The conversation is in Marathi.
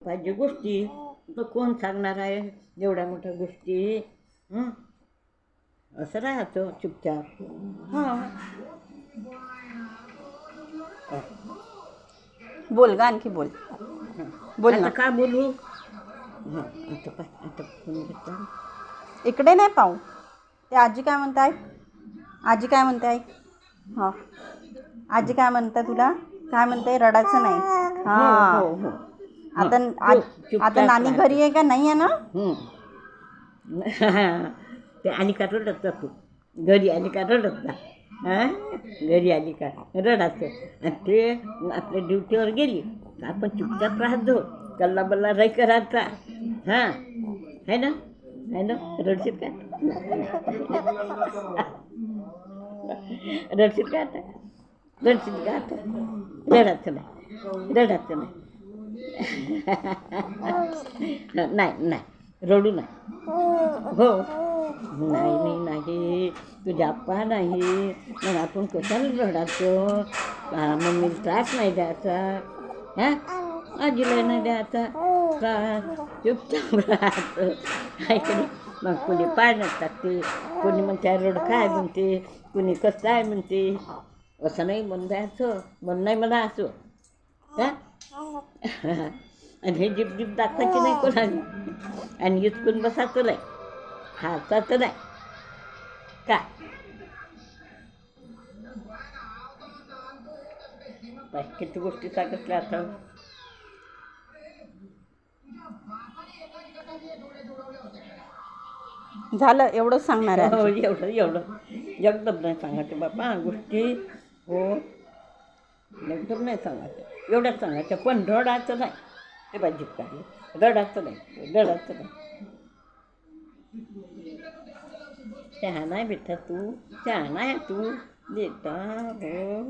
पाहिजे गोष्टी तर कोण सांगणार आहे एवढ्या मोठ्या गोष्टी. असं राहतो चुपचाप. हां बोल गा, आणखी बोल. बोल आता ना. काय बोलू. हां आता काय आता फोन घेता. इकडे नाही पाहू. ते आजी काय म्हणताय, आजी काय म्हणताय. हां आजी काय म्हणताय तुला, काय म्हणताय, रडायचं नाही. हो हां हो हो. आता आता नानी घरी आहे का नाही आहे ना. ते आली का रडत तू, घरी आली का रडत जा. हां घरी आली का रडायचं. आणि ते आपल्या ड्युटीवर गेली आपण चुपचाप राहतो, कल्ला बल्ला नाही करायचा. हां है ना, है ना. रडशील का, रडशील का आता, रडशील का आता. रडायचं नाही, रडायचं नाही. नाही नाही रडू नाही. हो नाही नाही नाही तुझ्या आप्पा नाही, मग आपण कशाला रडायचं. मम्मीला त्रास नाही द्यायचा. हां आजीला नाही द्यायचा त्रास. चुपचाप राहायचं ऐकलं. मग कोणी पाळण्यात टाकते, कोणी म्हणते रड काय म्हणते, कोणी कसं आहे म्हणते. असं नाही म्हणून द्यायचं, म्हणून नाही मला असं. का आणि हे जीप जीप दाखवायची नाही कोणाला. आणि इतकून बसायचं नाही, हाताचं नाही काय. किती गोष्टी सांगितल्या आता. झालं एवढंच सांगणार आहे हो आजी. एवढं एवढं एकदम नाही सांगायचं बाबा गोष्टी. हो एकदम नाही सांगायचं, एवढंच सांगायचं. पण रडायचं नाही. ते पाहिजे काही रडायचं नाही, रडायचं नाही. शहाणा आहे बेटा तू, शहाणा आहे तू बेटा. हो